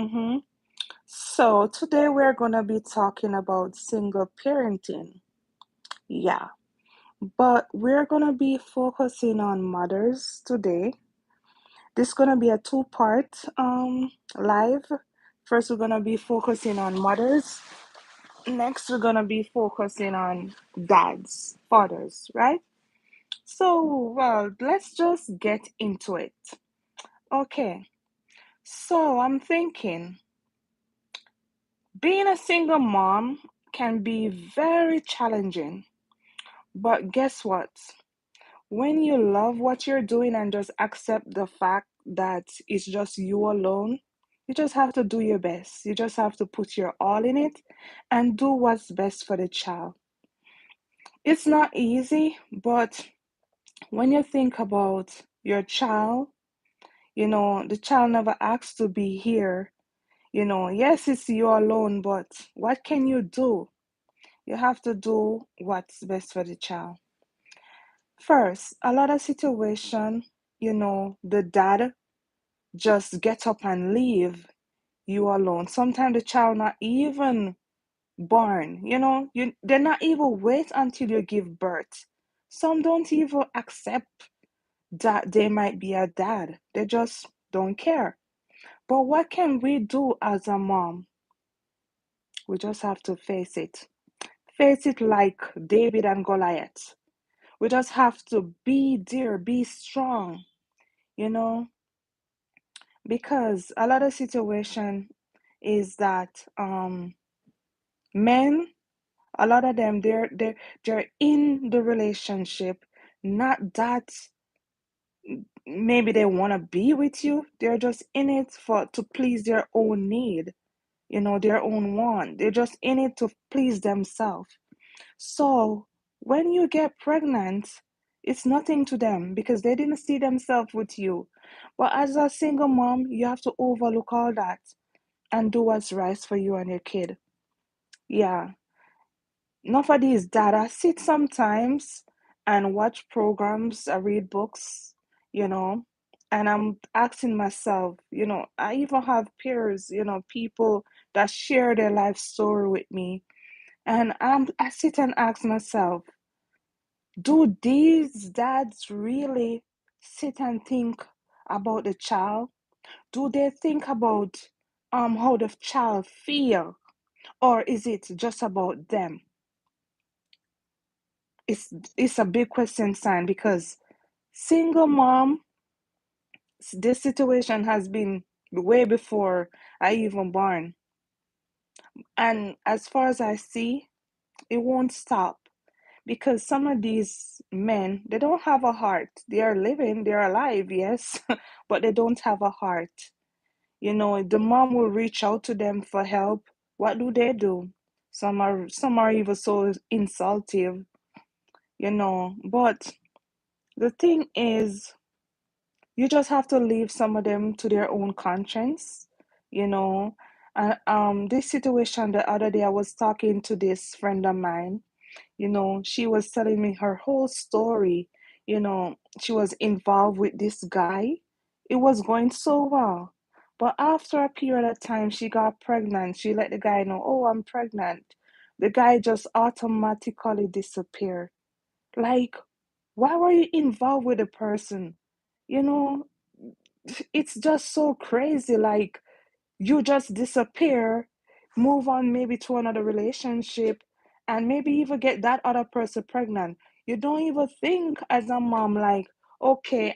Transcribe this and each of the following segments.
Mm-hmm. So today we're gonna be talking about single parenting. Yeah, but we're gonna be focusing on mothers today. This is gonna be a two-part live. First, we're gonna be focusing on mothers. Next, we're gonna be focusing on dads, fathers, right? So, well, let's just get into it. Okay, so I'm thinking being a single mom can be very challenging, but guess what? When you love what you're doing and just accept the fact that it's just you alone, you just have to do your best. You just have to put your all in it and do what's best for the child. It's not easy, but when you think about your child, the child never asked to be here. Yes, it's you alone, but what can you do? You have to do what's best for the child. First, a lot of situation, the dad just get up and leave you alone. Sometimes the child not even born, they're not even wait until you give birth. Some don't even accept that they might be a dad. They just don't care. But what can we do as a mom? We just have to face it. Face it like David and Goliath. We just have to be there, be strong, you know, because a lot of situation is that men, a lot of them, they're in the relationship, not that maybe they want to be with you. They're just in it for to please their own need, their own want. They're just in it to please themselves. So when you get pregnant, it's nothing to them because they didn't see themselves with you. But as a single mom, you have to overlook all that and do what's right for you and your kid. Yeah. Enough of these data. Sit sometimes and watch programs, I read books, you know, and I'm asking myself, I even have peers, people that share their life story with me. And I sit and ask myself, do these dads really sit and think about the child? Do they think about how the child feel, or is it just about them? It's a big question sign because single mom, this situation has been way before I even born, and as far as I see, it won't stop because some of these men, they don't have a heart. They are living, they're alive, yes, but they don't have a heart. The mom will reach out to them for help. What do? Some are even so insultive, but the thing is, you just have to leave some of them to their own conscience, you know. And this situation the other day, I was talking to this friend of mine. She was telling me her whole story. She was involved with this guy. It was going so well. But after a period of time, she got pregnant. She let the guy know, oh, I'm pregnant. The guy just automatically disappeared. Like, why were you involved with the person? You know, it's just so crazy. Like, you just disappear, move on maybe to another relationship, and maybe even get that other person pregnant. You don't even think as a mom, like, okay,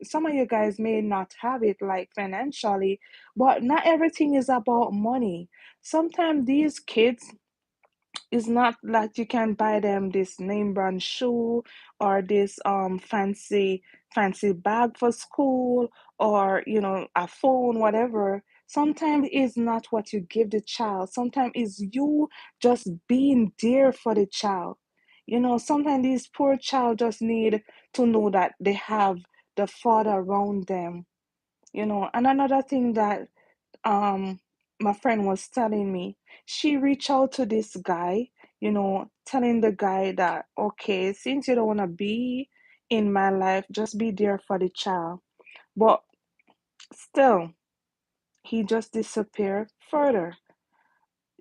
some of you guys may not have it like financially, but not everything is about money. Sometimes these kids, it's not like you can buy them this name brand shoe or this fancy bag for school, or a phone, whatever. Sometimes it's not what you give the child. Sometimes it's you just being there for the child. Sometimes these poor child just need to know that they have the father around them. And another thing that um my friend was telling me, she reached out to this guy, telling the guy that, okay, since you don't want to be in my life, just be there for the child. But still, he just disappeared further.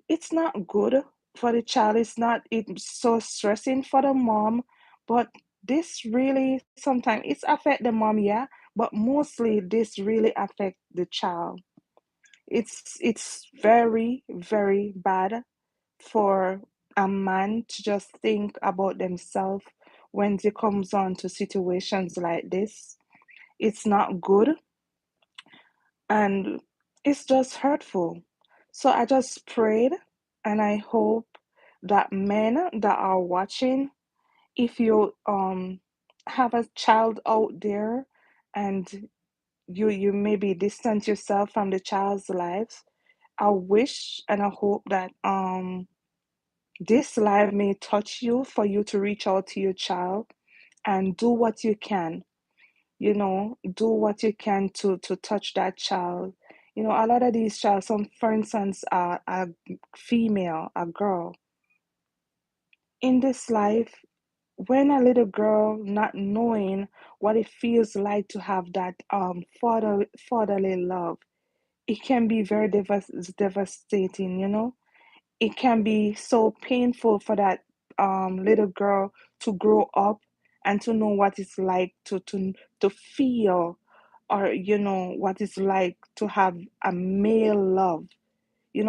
It's not good for the child. It's so stressing for the mom, but this really sometimes it's affect the mom, yeah, but mostly this really affect the child. It's very, very bad for a man to just think about themselves when it comes on to situations like this. It's not good, and it's just hurtful. So I just prayed and I hope that men that are watching, if you have a child out there and you maybe distance yourself from the child's life, I wish and I hope that this live may touch you for you to reach out to your child and do what you can, do what you can to touch that child. A lot of these child, some for instance are a female, a girl in this life, when a little girl not knowing what it feels like to have that fatherly love, it can be very devastating. It can be so painful for that little girl to grow up and to know what it's like to feel, or what it's like to have a male love.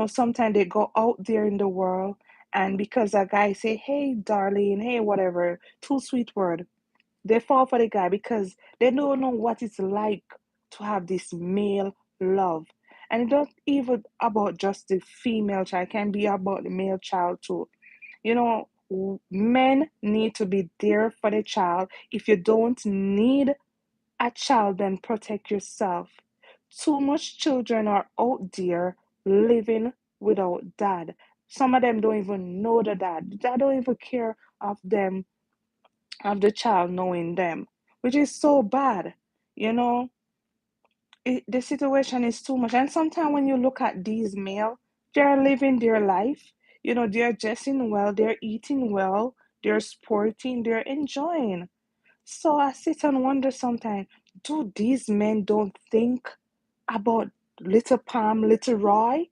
Sometimes they go out there in the world, and because a guy say, hey darling, hey whatever, too sweet word, they fall for the guy because they don't know what it's like to have this male love. And it's not even about just the female child, it can be about the male child too. Men need to be there for the child. If you don't need a child, then protect yourself. Too much children are out there living without dad. Some of them don't even know the dad. The dad don't even care of them, of the child knowing them, which is so bad. You know, the situation is too much. And sometimes when you look at these male, they're living their life. They're dressing well, they're eating well, they're sporting, they're enjoying. So I sit and wonder sometimes, do these men don't think about little Pam, little Roy?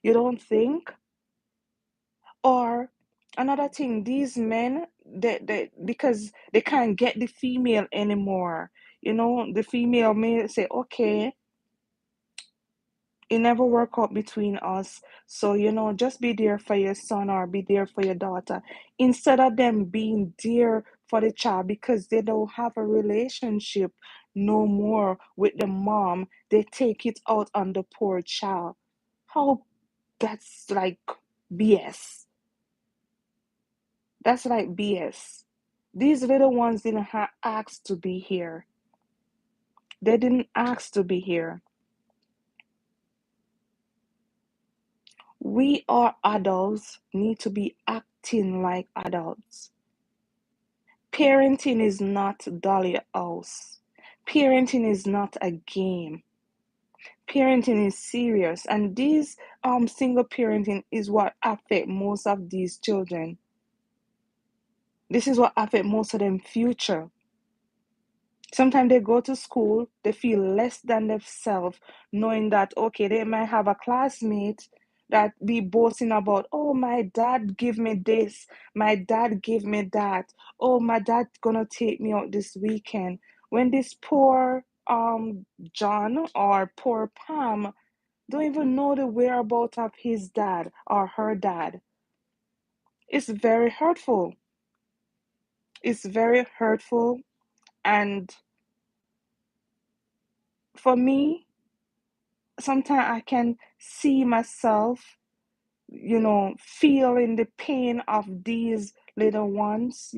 You don't think? Or another thing, these men, they because they can't get the female anymore. The female may say, okay, it never work out between us. So, just be there for your son or be there for your daughter. Instead of them being there for the child because they don't have a relationship no more with the mom, they take it out on the poor child. How that's like BS. That's like BS. These little ones didn't ask to be here. They didn't ask to be here. We are adults, need to be acting like adults. Parenting is not Dolly House. Parenting is not a game. Parenting is serious, and this single parenting is what affect most of these children. This is what affect most of them future. Sometimes they go to school, they feel less than themselves, knowing that, okay, they might have a classmate that be boasting about, oh, my dad give me this, my dad give me that, oh, my dad gonna take me out this weekend. When this poor John or poor Pam don't even know the whereabouts of his dad or her dad. It's very hurtful. It's very hurtful. And for me, sometimes I can see myself, feeling the pain of these little ones,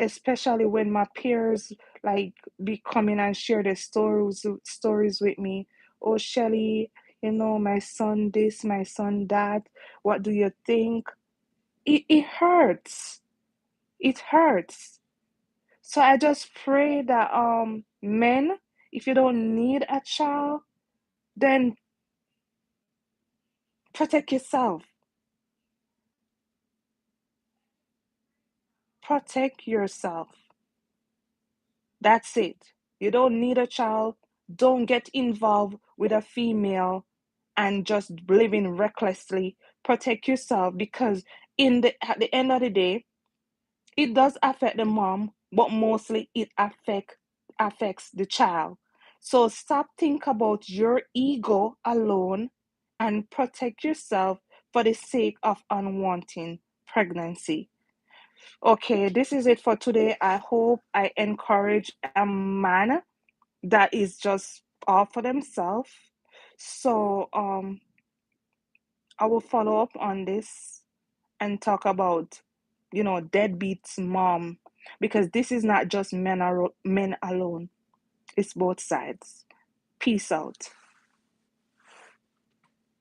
especially when my peers like be coming and share their stories with me. Oh, Shelly, my son this, my son that. What do you think? It hurts. It hurts. So I just pray that men, if you don't need a child, then protect yourself. Protect yourself. That's it. You don't need a child. Don't get involved with a female and just living recklessly. Protect yourself, because at the end of the day, it does affect the mom, but mostly it affects the child. So stop think about your ego alone and protect yourself for the sake of unwanted pregnancy. Okay, this is it for today. I hope I encourage a man that is just all for themselves. So I will follow up on this and talk about, deadbeats mom, because this is not just men alone. It's both sides. Peace out.